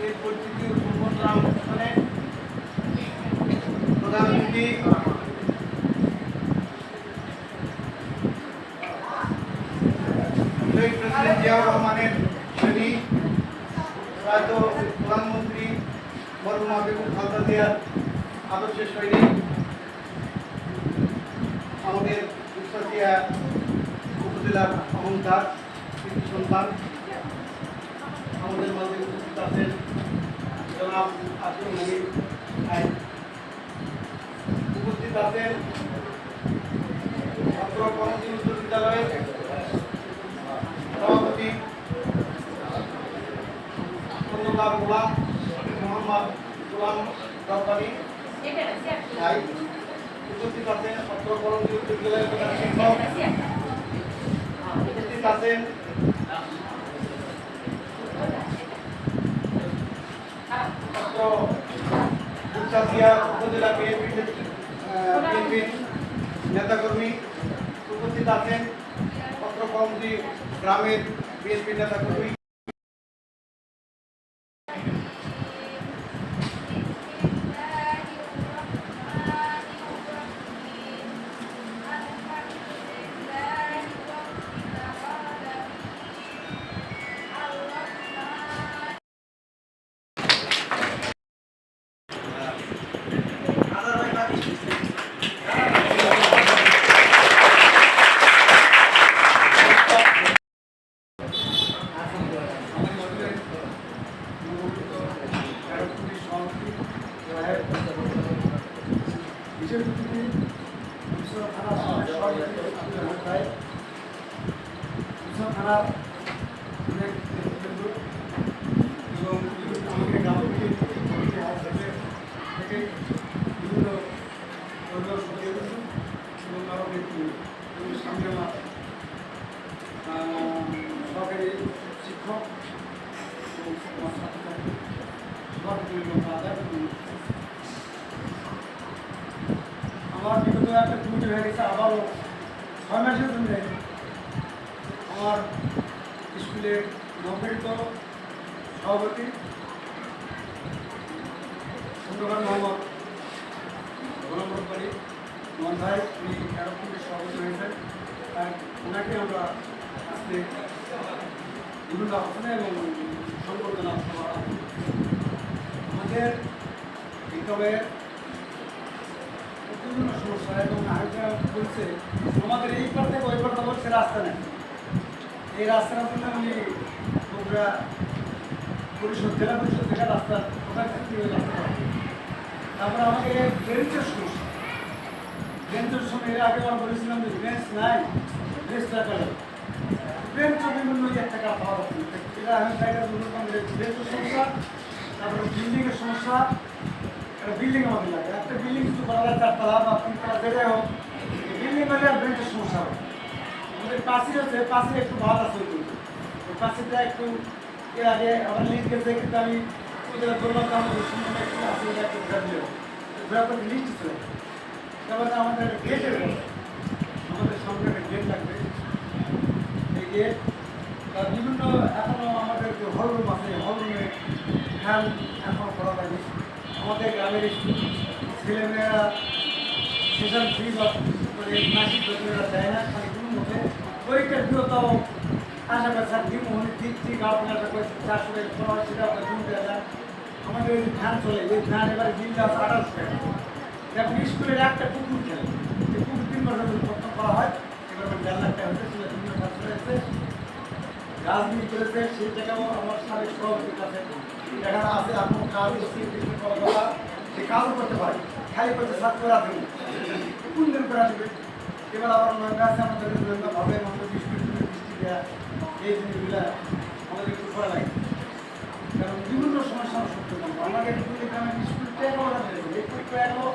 এই পরিস্থিতির উপক্রম অনুষ্ঠানে প্রধান অতিথি শহীদ প্রেসিডেন্ট জিয়াউর রহমানের শ্রেণী প্রয়াত প্রধানমন্ত্রী মরহুমা বেগম খালেদা জিয়ার আদর্শের সৈনিক আমাদের উত্তরদিয়া উপজেলার অহংকার কৃতি সন্তান আমাদের মাঝে উপস্থিত আছেন জনাব আসিফ নবীন ভাই, উপস্থিত আছেন ছাত্র কর্মসূচি উচ্চ বিদ্যালয়ের সভাপতি খন্দকার গোলাম মোহাম্মদ গোলাম রব্বানী ভাই, উপস্থিত আছেন ছাত্র কর্মসূচি উচ্চ বিদ্যালয়ের প্রধান শিক্ষক, উপস্থিত আছেন ছাত্র উপজেলা বিএনপির নেতাকর্মী, উপস্থিত আছেন ছাত্র কর্মসূচি গ্রামের বিএনপির নেতাকর্মী, বিশেষ অতিথি থানার অনেক নেতৃবৃন্দ এবং আমাকে গ্রাম থেকে বিভিন্ন ধর্মীয় সদস্য এবং আরও ব্যক্তিবৃন্দ সামনে আমার সরকারি শিক্ষক এবং আমার ছাত্রছাত্রী আমার বিগত একটা কমিটি হয়ে গেছে, আবারও 6 মাসের জন্য আমার স্কুলের নবগঠিত সভাপতি খন্দকার মোহাম্মদ গোলাম রব্বানী মোহন ভাই, উনি এরো কমিটির সভাপতি হয়েছেন। তাই ওনাকে আমরা আজকে বিভিন্ন আলোচনা এবং সংবর্ধনা আমাদের বিক্ষোভে বিভিন্ন সমস্যা এবং আরেকটা বলছে আমাদের এই পার থেকে ওই পার বলছে রাস্তা নেই, এই রাস্তার জন্য উনি বগুড়া পরিষদ জেলা পরিষদ থেকে রাস্তা কোথায় থাকতে ওই রাস্তা, তারপরে আমাদের বেঞ্চের সমস্যা, বেঞ্চের সময় এর আগে আমরা বলেছিলাম যে বেঞ্চ নাই, বেঞ্চ টাকা বেঞ্চও বিভিন্ন টাকা পাওয়া যাচ্ছে, এটা আমি জায়গায় বেঞ্চের সমস্যা, তারপরে বিল্ডিংয়ের সমস্যা। একটা বিল্ডিং আমাদের লাগে, একটা বিল্ডিং কিছু করা যায় 4 তলা বা 3 তলা যেটাই হোক, বিল্ডিং হলে আর বেঞ্চের সমস্যা হবে। আমাদের পাশে হচ্ছে, পাশে একটু ভালো আছে, ওই পাশেটা একটু এর আগে আমার লিস্ট গেছে, কিন্তু আমি ওদের বললাম যে আমাদের সুন্দর একটু আছে, একটু ঘোরা দিল ঘোরা করে লিস্ট ছিল। তারপরে আমাদের গেটের আমাদের সামনে একটা গেট লাগবে, এই গেট বিভিন্ন এখনও আমাদের যে হল রুম আছে, হল রুমে ফ্যান এখনও করা হয়নি। আমাদের গ্রামের ছেলেমেয়েরা সেশন ফ্রি বা মাসিক বেতনেরা দেয় না, খালি কোনো মতে পরীক্ষার বিরতাও আশা করে স্যার দিমোহনের দিচ্ছি আপনারা 400 টাকা করা হয়, সেটা আপনার জমি দেওয়া যায়। আমাদের ওই ফ্যান চলে, ওই ফ্যান এবারে বিল দেওয়া 1800 টাকা। এখন স্কুলের একটা পুকুর খেলে, এই পুকুর 3 বছর প্রথম করা হয়, এবার 1.5 লাখ টাকা হচ্ছে, সেটা 3 বছর চলে এসেছে। রাজনীতি করেছে, সেই টাকাও আমার সাবেক সভাপতির কাছে এখানে আছে, আপনার কাজ সে কাজও করতে পারে, খালি করতে ছাত্ররা দেবে কোন দিন করে আসবে। এবার আবার মনে আছে আমাদের ভাবে আমাদের বৃষ্টি দেওয়া, এই জিনিসগুলা আমাদের একটু করা লাগে, কারণ বিভিন্ন সমস্যার সত্য আমাদের গ্রামের স্কুলটা এখনো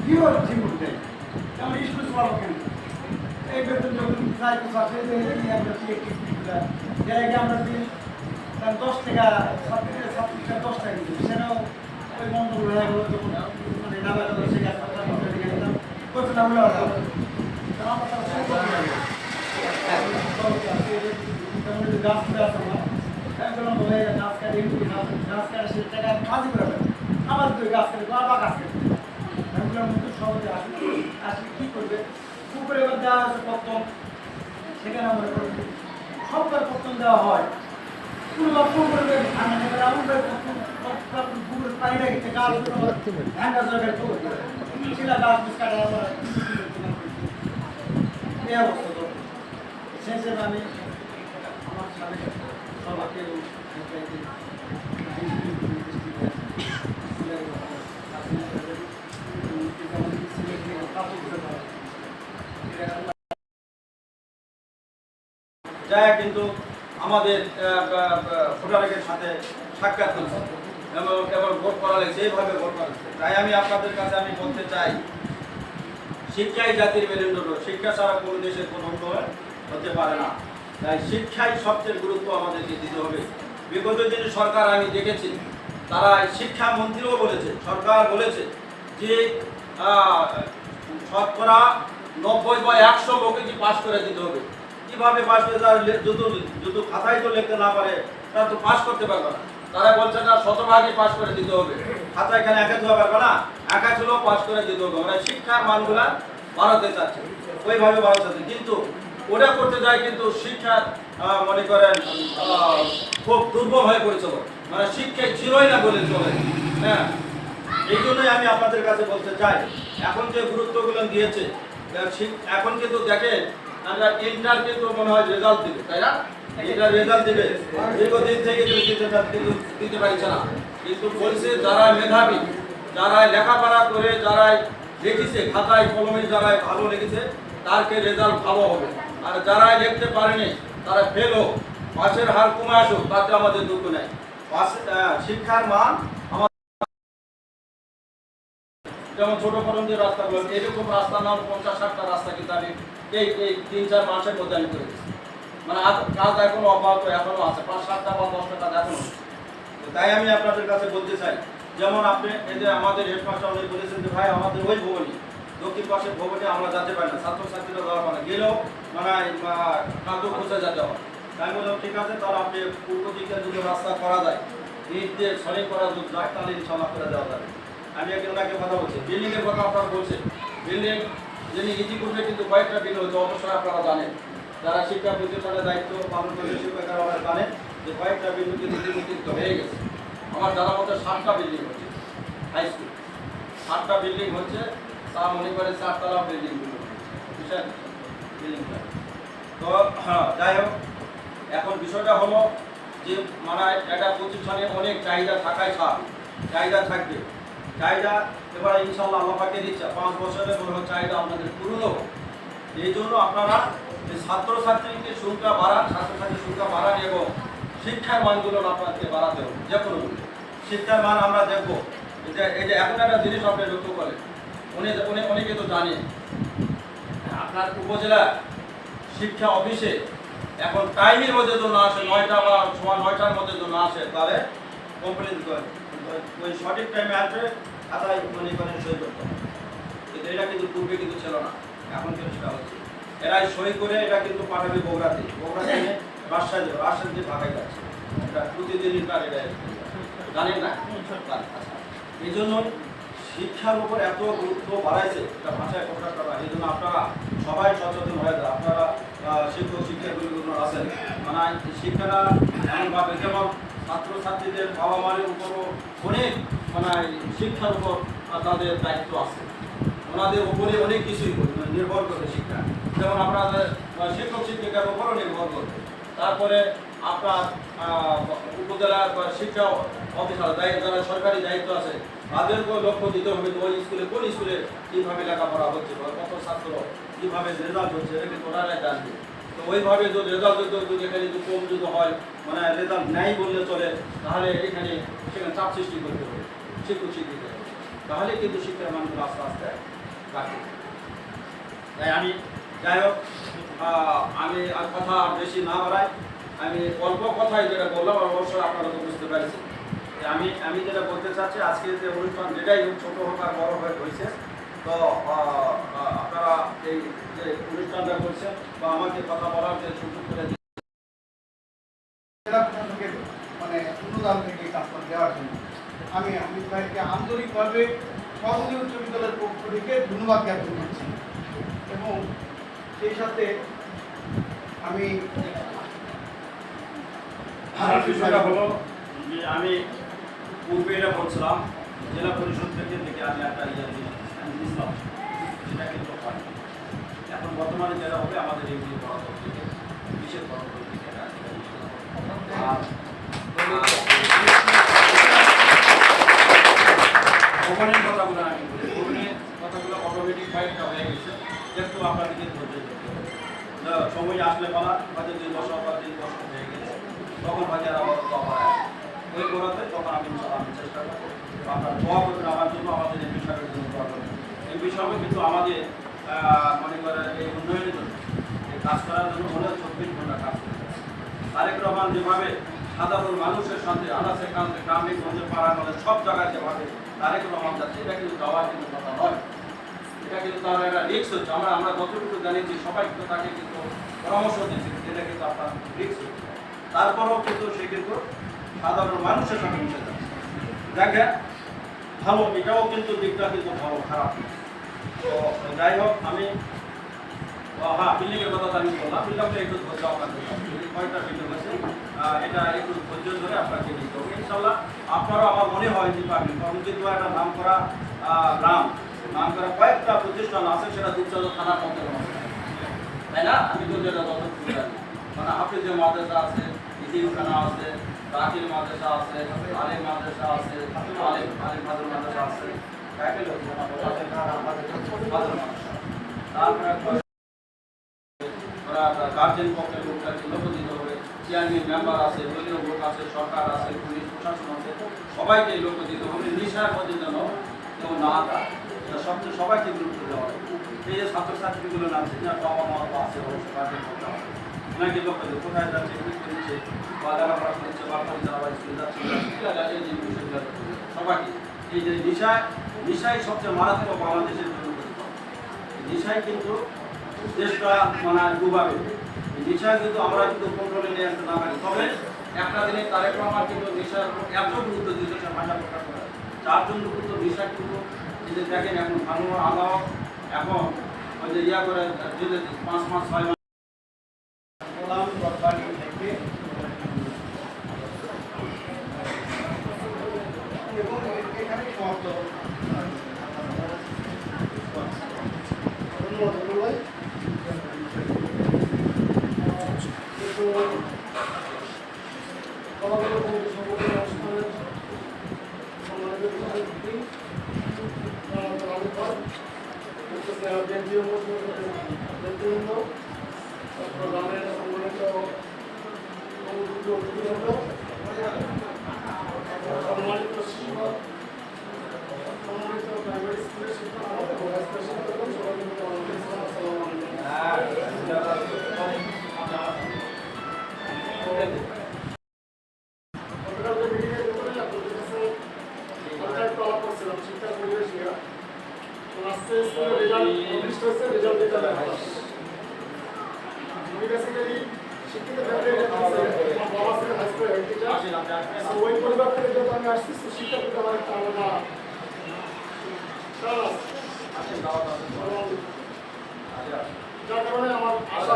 বিরোধ জীবন দেয়, যেমন স্কুল চলাবো কেন, এই বেতন যখন যাই কিছু আসে যে আমরা দিন 10 টাকা ছাত্রীরা 10 টাকা দিচ্ছি, সেটাও ওই মন্ডল হয়ে গেলো, যখন মানে নামা গেলো সে গাছ কত না হলে গাছ আছে আমার আমি বললাম ভাই গাছ কাটে গাছ কাটে সে টাকা কাজই করে দেবে আমার দুই গাছ কাটে আবার গাছ কাটে আমি বললাম নতুন সহজে আসলে আসলে কী করবে পুকুরে এবার দেওয়া আছে পত্তন সেখানে মনে করি সববার পত্তন দেওয়া হয় পুকুরের পানি রেখেছে গাছ ধান গাছ ছিল গাছ কাটা এই অবস্থা তো শেষে আমি আমার সাথে সবাইকে যায় কিন্তু আমাদের ভোটারের সাথে সাক্ষাৎ করছে এবং কেবল ভোট করা লাগছে এইভাবে ভোট করা লাগছে। তাই আমি আপনাদের কাছে আমি বলতে চাই শিক্ষাই জাতির মেরুদণ্ড, শিক্ষা ছাড়া কোনো দেশের কোনো উন্নয়ন হতে পারে না। তাই শিক্ষাই সবচেয়ে গুরুত্ব আমাদেরকে দিতে হবে। বিগত দিনে সরকার আমি দেখেছি তারা শিক্ষামন্ত্রীও বলেছে, সরকার বলেছে যে শতকরা 90 বা 100 লোকে কি পাস করে দিতে হবে। কিভাবে পাস করে তার যদি খাতায় তো লিখতে না পারে তারা তো পাস করতে পারবে না। তারা বলছে না 100% পাস করে দিতে হবে, খাতা এখানে একা দেওয়া পারবে না, একা ছিল পাস করে দিতে হবে। মানে শিক্ষার মানগুলা বাড়াতে চাচ্ছে, ওইভাবে বাড়াতে, কিন্তু ওটা করতে যায় কিন্তু শিক্ষার মনে করেন খুব দুর্বল হয়ে পড়েছে, মানে শিক্ষায় ছিলই না বলে চলে। হ্যাঁ, এই জন্যই আমি আপনাদের কাছে বলতে চাই এখন যে গুরুত্বগুলো দিয়েছে এখন কিন্তু দেখেন আমরা ইন্টার কিন্তু মনে হয় রেজাল্ট দিবে, তাই না? ইন্টার রেজাল্ট দিবে, দীর্ঘদিন থেকে কিন্তু দিতে পারছে না। কিন্তু বলছে যারা মেধাবী, যারা লেখাপড়া করে, যারা লিখেছে খাতায় কলমে, যারা ভালো লিখেছে তারকে রেজাল্ট ভালো হবে, আর যারা লিখতে পারেনি তারা ফেল হোক, পাশের হার কমে আসুক, তাতে আমাদের দুঃখ নেই। শিক্ষার মান যেমন ছোট খরম যে রাস্তাগুলো, এরকম রাস্তার নাম 50-60টা রাস্তা কিন্তু আমি এই 3-4 মাসের মধ্যে আমি করে দিচ্ছি। মানে কাজ এখনো অব্যাহত এখনো আছে, 5-7টা বা 10টা কাজ এখনো। তাই আমি আপনাদের কাছে বলতে চাই, যেমন আপনি এই যে আমাদের হেডমাস্টার উনি বলেছেন যে ভাই আমাদের ওই ভবনই দক্ষিণ পাশের ভবনে আমরা যেতে পারি না, ছাত্রছাত্রীরা যাওয়া পারে না, গেলেও মানে কাজও খোঁজে যেতে হয়। তাই বললাম ঠিক আছে, তাহলে আপনি পূর্ব দিকে যদি রাস্তা করা যায়, ইট দিয়ে সরিয়ে করা যদি যায় তাহলে ইনশাল্লাহ করে দেওয়া যাবে। আমি একজন ওনাকে কথা বলছি, বিল্ডিংয়ের কথা আপনারা বলছেন, বিল্ডিং যিনি ইতিপূর্বে কিন্তু কয়েকটা বিল হয়েছে, অবশ্যই আপনারা জানেন, যারা শিক্ষা প্রতিষ্ঠানের দায়িত্ব পালন করে শিক্ষকেরা ওরা জানেন যে কয়েকটা বিল্ডিং কিন্তু ইতিমধ্যে হয়ে গেছে। আমার জানা মতো 7টা বিল্ডিং হচ্ছে, হাই স্কুল 7টা বিল্ডিং হচ্ছে, তা মনে করে 4তলা বিল্ডিংগুলো, বুঝছেন বিল্ডিংটা। তো যাই হোক, এখন বিষয়টা হলো যে মানে একটা প্রতিষ্ঠানে অনেক চাহিদা থাকায় চাহিদা থাকবে, চাহিদা এবার ইনশাল্লাহ আল্লাহ পাকে দিচ্ছে 5 বছরের মনে হয় চাহিদা আপনাদের পূরণ হবে। এই জন্য আপনারা ছাত্রছাত্রীকে সংখ্যা বাড়ান, ছাত্রছাত্রীর সংখ্যা বাড়ান এবং শিক্ষার মানগুলো আপনাদেরকে বাড়াতে হবে। যে কোনো শিক্ষার মান আমরা দেখবো, এই যে এখন একটা জিনিস আপনি লক্ষ্য করেন, অনেকে তো জানে আপনার উপজেলা শিক্ষা অফিসে এখন টাইমের মধ্যে যদি না আসে, 9টা বা সময় 9টার মধ্যে যদি না আসে তাহলে কমপ্লেন করে, ওই সঠিক টাইমে আসবে খাতায় মনে করেন সই করতে হবে। কিন্তু এটা কিন্তু পূর্বে কিন্তু ছিল না, এখন কিন্তু সেটা হচ্ছে। এরাই সই করে এটা কিন্তু পাঠাবে বগুড়াতে, বগুড়া থেকে রাজশাহী দেবে, রাজশাহী দিয়ে ঢাকায় যাচ্ছে, এটা প্রতিদিনই কার এটা জানেন না। এই জন্য শিক্ষার উপর এত গুরুত্ব বাড়াইছে, এটা ভাষায় প্রকাশ করা। এই জন্য আপনারা সবাই সচেতন হয়ে যায়, আপনারা শিক্ষক শিক্ষাগুলো আছেন, মানে শিক্ষাটা এমনভাবে যেমন ছাত্রছাত্রীদের বাবা মায়ের উপরও অনেক মানে শিক্ষার উপর তাদের দায়িত্ব আছে, ওনাদের উপরে অনেক কিছুই নির্ভর করে শিক্ষা, যেমন আপনাদের শিক্ষক শিক্ষিকার উপরও নির্ভর করবে। তারপরে আপনার উপজেলার শিক্ষা অফিসার যারা সরকারি দায়িত্ব আছে তাদেরকেও লক্ষ্য দিতে হবে যে ওই স্কুলে কোন স্কুলে কীভাবে লেখাপড়া হচ্ছে, কত ছাত্র কীভাবে রেজাল্ট হচ্ছে, এটা কিন্তু ওনারাই জানবে। তো ওইভাবে যদি রেজাল্ট যদি এখানে যদি কম যদি হয়, মানে রেজাল্ট নেই বললে চলে, তাহলে সেখানে চাপ সৃষ্টি করতে হবে শিক্ষক শিক্ষিকা, তাহলে কিন্তু শিক্ষার মানগুলো আস্তে আস্তে রাখবে। তাই আমি যাই হোক, আমি আর কথা বেশি না বাড়াই, আমি অল্প কথাই যেটা বললাম অবশ্যই আপনারা তো বুঝতে পেরেছেন। আমি যেটা বলতে চাচ্ছি, আজকে যে অনুষ্ঠান যেটাই হোক, ছোটো হোক আর বড় হয়েছে, তো আপনারা এই যে অনুষ্ঠানটা করছেন বা আমাকে কথা বলার যে সুযোগ করে মানে অনুদান থেকে এই কাজটা দেওয়ার জন্য আমি হামিদ ভাইকে আন্তরিকভাবে সরকারি উচ্চ বিদ্যালয়ের পক্ষ থেকে ধন্যবাদ জ্ঞাপন করছি। এবং সেই সাথে আমি বিষয়টা হলো যে আমি পূর্বে এটা বলছিলাম জেলা পরিষদ থেকে আমি একটা দিয়েছিলাম, সেটা কিন্তু হয়। এখন বর্তমানে যেটা হবে আমাদের এই বরাদ্দ থেকে বিশেষ বরাদ্দ থেকে আর ভবনের কথাগুলো আমি বলি, ভবনের কথাগুলো অটোমেটিক ফাইলটা হয়ে গেছে, একটু আপনাদেরকে ধৈর্য ধরতে হবে। সময় আসলে বলা হয়তো 2 বছর বা 3 বছর হয়ে গেছে, তখন হয়তো আবার আবার ওই করাতে তখন আমি চেষ্টা করবো। আপনার দোয়া করবেন আমার জন্য, আমাদের এই বিষয়ের জন্য দোয়া করবেন। এই বিষয়ে কিন্তু আমাদের মনে করেন এই উন্নয়নের জন্য এই কাজ করার জন্য মনে 24 ঘন্টা কাজ করতে হবে। তারেক রহমান যেভাবে সাধারণ মানুষের সাথে আনাচে কানাচে গ্রামে গঞ্জে পাড়া গঞ্জে সব জায়গায় যেভাবে তারেক রহমান যাচ্ছে, এটা কিন্তু যাওয়ার কিন্তু কথা নয়। এটা কিন্তু তার একটা রিস্ক হচ্ছে। আমরা যতটুকু জানিয়েছি সবাই কিন্তু তাকে কিন্তু পরামর্শ দিচ্ছি, এটা কিন্তু আপনার রিস্ক হচ্ছে। তারপরেও কিন্তু সে কিন্তু সাধারণ মানুষের সঙ্গে মিশে যাচ্ছে। দেখেন ভালো, এটাও কিন্তু দিকটা কিন্তু ভালো, খারাপ। তো যাই হোক, আমি হ্যাঁ বিল্ডিংয়ের কথা আমি বললাম, বিল্ডিংটা একটু ধৈর্য আপনাকে কয়েকটা বিল্ডিং আছে, এটা একটু ধৈর্য ধরে আপনাকে নিতে হবে ইনশাল্লাহ। আপনারও আমার মনে হয় যে পাবেন, কারণ কিন্তু একটা নাম করা গ্রাম, নাম করা কয়েকটা প্রতিষ্ঠান আছে, সেটা দুধসাগর থানার মধ্যে তাই না? আমি তো যেটা যতটুকু জানি, মানে হাফিজ যে মাদ্রাসা আছে, ইতিমখানা আছে, রাকির মাদ্রাসা আছে, আলিম মাদ্রাসা আছে, আলিম ফাজল মাদ্রাসা আছে, তারপরে গার্জেন পক্ষের লোকটাকে লোক দিতে হবে, চেয়ারম্যান মেম্বার আছে, দলীয় লোক আছে, সরকার আছে, পুলিশ প্রশাসন আছে, সবাইকে লোক দিতে হবে। নিশার মধ্যে যেন কেউ না থাকে, এটা সবচেয়ে সবাইকে গুরুত্ব দেওয়া হবে। এই যে ছাত্রছাত্রীগুলো নামছে, বাবা মা আছে, ওনাকে লোক কোথায় যাচ্ছে, কি করছে, বা লেখাপড়া করছে, বা যারা স্কুলে যাচ্ছে, এই যে বিষয়গুলো সবাইকে এই যে নিশাই সবচেয়ে মারাত্মক বাংলাদেশের জন্য নিশাই কিন্তু দেশটা মানে ডুবাবে। নিশা কিন্তু আমরা কিন্তু কন্ট্রোলে নিয়ে আসতে না পারি। তবে একটা দিনে তারেক রহমান কিন্তু নিশার এত গুরুত্ব দিয়েছে, সে ভাষা প্রকাশ করে, যার জন্য কিন্তু নিশা কিন্তু যদি দেখেন এখন ভালো আলাও এখন ওই যে ইয়া করে জেলে 5 মাস 6 মাস থেকে এবং এখানে সমাপ্ত। ধন্যবাদ। ওই পরিবার থেকে যত আমি আসছি শিক্ষা দিতে আমার একটা আলাদা যার কারণে আমার আশা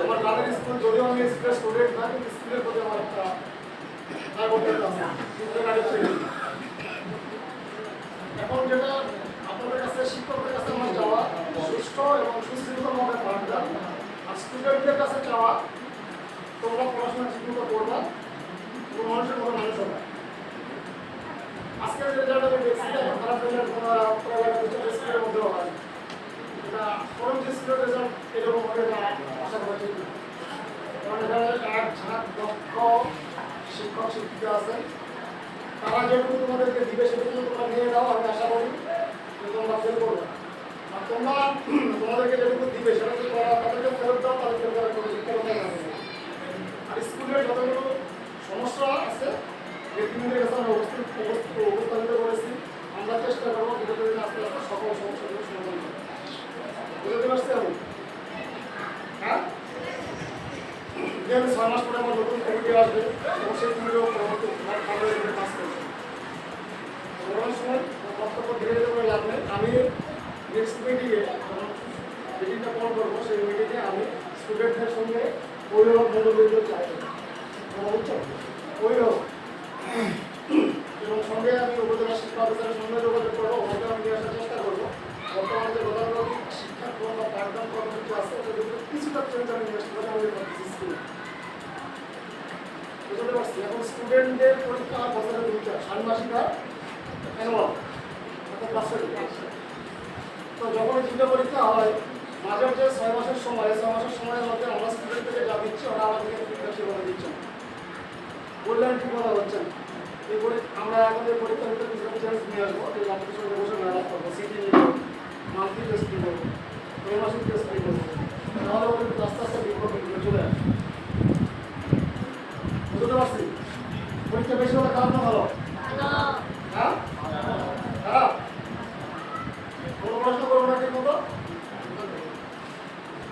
আমার গ্রামের স্কুল যদিও আমি স্কুলের স্টুডেন্ট না, কিন্তু স্কুলের প্রতি আমার একটা এখন যেটা আপনাদের কাছে শিক্ষকদের কাছে আমার চাওয়া সুষ্ঠু এবং সুশৃঙ্খলভাবে পাঠদান, আর স্টুডেন্টদের কাছে চাওয়া তোমরা পড়াশোনা ঠিকমতো করবা এবং মানুষের মতো মানুষ হবে। আজকের রেজাল্ট আমি দেখছি এখন খারাপ রেজাল্ট স্কুলের মধ্যেও হয়, এটা পরবর্তী স্কুলের রেজাল্ট এরকম হবে না আশা করা ঠিক না। কারণ এখানে এক ঝাঁক দক্ষ শিক্ষক শিক্ষিকা আছেন, তারা যেটুকু তোমাদেরকে দিবে সেটুকু তোমরা নিয়ে দাও। আমি আশা করি যে তোমরা ফেল করবে, আর তোমরা তোমাদেরকে যেটুকু দিবে সেটা যদি তাদেরকে ফেরত দাও, তাদেরকে আর স্কুলের যতগুলো সমস্যা আছে ব্যক্তিদের কাছে আমরা উপস্থাপিত করেছি। আমরা চেষ্টা করবো বিগত দিনে আস্তে আস্তে সকল সমস্যাগুলো সমাধান করবো। বুঝতে পারছি আমি? হ্যাঁ দেন 6 মাস পরে আমার নতুন কমিটি আসবে এবং সেই কমিটিও পরবর্তী কাজ করবে। বর্তমান সময় বক্তব্য ধীরে ধীরে করে লাভ নেই। আমি নেক্সট মিটিংয়ে যখন মিটিংটা কল করবো সেই মিটিংয়ে আমি স্টুডেন্টদের সঙ্গে অভিভাবক মণ্ডলীগুলো চাইবো, বুঝছো? অভিভাবক এবং সঙ্গে আমি উপজেলা শিক্ষা অফিসারের সঙ্গে যোগাযোগ করবো, ওনাকে আমি নিয়ে আসার চেষ্টা করবো। বর্তমানে যে গতানুগতিক শিক্ষাক্রম বা পাঠদান কর্মসূচি আছে ওটার ভিতরে কিছুটা চেঞ্জ আমি নিয়ে আসতে পারি আমাদের স্কুলে, বুঝতে পারছি। এখন স্টুডেন্টদের পরীক্ষা বছরে দুইটা, ষান্মাসিক আর অ্যানুয়াল, অর্থাৎ বাৎসরিক। তো যখন দুটো পরীক্ষা হয় মাঝের যে 6 মাসের সময়, 6 মাসের সময়ের মধ্যে আমরা স্টুডেন্টকে যা দিচ্ছি ওরা আমাদেরকে ফিডব্যাক সেভাবে দিচ্ছে না, বললেন ঠিক কথা হচ্ছে না। এই আমরা এখন এই পরীক্ষার ভিতরে কিছুটা চেঞ্জ নিয়ে আসবো, এই আপনাদের সঙ্গে বসে মেলাপ করবো, সিটি নিয়ে মান্থলি টেস্ট নিয়ে করবো, ত্রৈমাসিক টেস্ট নিয়ে করবো, তাহলে ওদের আস্তে আস্তে বিজ্ঞাপনগুলো চলে আসবে, বুঝতে পারছি? পরীক্ষা বেশি হলে খারাপ না ভালো? হ্যাঁ খারাপ? কোনো প্রশ্ন করবো না ঠিক মতো?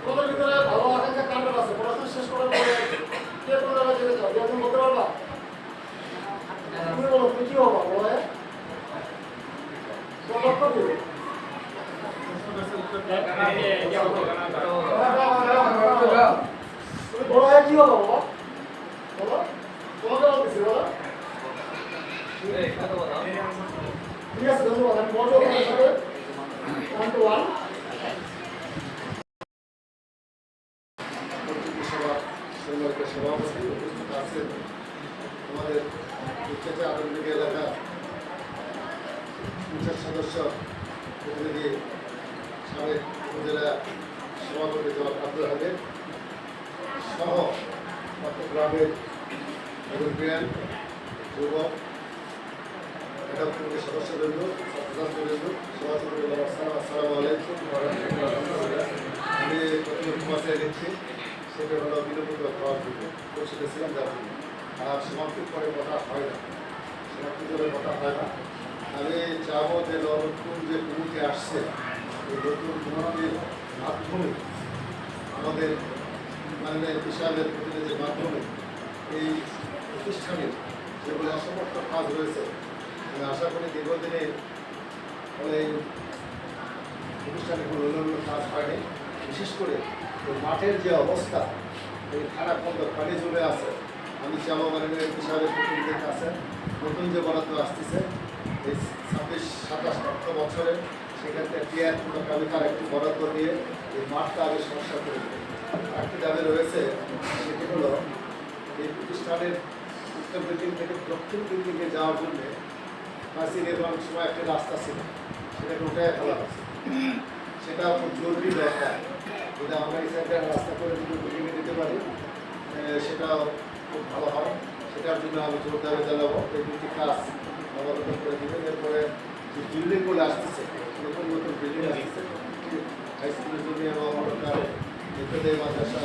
তোমাদের ভিতরে ভালো আকাঙ্ক্ষা কাণ্ডের আছে, পড়াশোনা শেষ করার পরে কে কোনো জায়গায় যেতে চাও, তুমি বলতে পারবা? তুমি বলো, তুমি কি হবো বলো? তোমার লক্ষ্য কি? তুমি বড় হয়ে কি হবো বলো? বলো, তোমাকে বলতেছি বলো। ঠিক আছে, ধন্যবাদ। আমি বলবো তোমার সাথে 1 to 1। সভাপতি উপস্থিত আছেন আমাদের উচ্চতা আদরণীয় এলাকা পঞ্চায়েত সদস্য প্রতিনিধি সাবেক উপজেলা সভাপতি জনাব আব্দুল হাবিব সহ চট্টগ্রামের মুরব্বিয়ান যুবক এটা কমিটির সদস্যবৃন্দ, ছাত্রছাত্রীবৃন্দ, সভাপতিবৃন্দ, আসসালামু আলাইকুম ওয়া রাহমাতুল্লাহ। আমি প্রথমে ক্ষমা দিচ্ছি, সেটা হলো বিলম্বিত হওয়ার জন্য বসেছিলাম যার জন্য। আর সমাপ্তির পরে কথা হয় না, সমাপ্তির পরে কথা হয় না। আমি চাবো যে নতুন যে কমিটি আসছে এই নতুন কমিটির মাধ্যমে আমাদের মাননীয় হিসাবের প্রতিনিধির মাধ্যমে এই প্রতিষ্ঠানের যেগুলো অসমর্থ কাজ রয়েছে আমি আশা করি দীর্ঘদিনে এই প্রতিষ্ঠানে কোনো অন্যান্য কাজ হয়নি। বিশেষ করে মাঠের যে অবস্থা, এই খারাপ বন্ধ পানি জমে আছে, আমি চাবো মাননীয় হিসাবের প্রতিনিধির কাছে নতুন যে বরাদ্দ আসতেছে এই 26-27 অর্থ বছরে সেক্ষেত্রে ক্লিয়ার কোনো তালিকার একটি বরাদ্দ দিয়ে এই মাঠটা আগে সমস্যা করে দেবে। একটি দাবি রয়েছে, সেটি হলো এই প্রতিষ্ঠানের উত্তর বিল্ডিং থেকে দক্ষিণ বিল্ডিংয়ে যাওয়ার জন্যে কাশি নির্মাণের সময় একটি রাস্তা ছিল, সেটাকে উঠে ফেলা হচ্ছে। সেটা খুব জরুরি দরকার, যদি আমরা এই সাইডে রাস্তা করে যদি বিল্ডিংয়ে দিতে পারি সেটাও খুব ভালো হয়। সেটার জন্য আমি জোর দাবি জানাবো এই দুটি কাজ নবাগত করে দেবেন। এরপরে যে বিল্ডিংগুলো আসতেছে, নতুন নতুন বিল্ডিং আসতেছে, হাই স্কুলের জন্য এবং অনেক মাদ্রাসা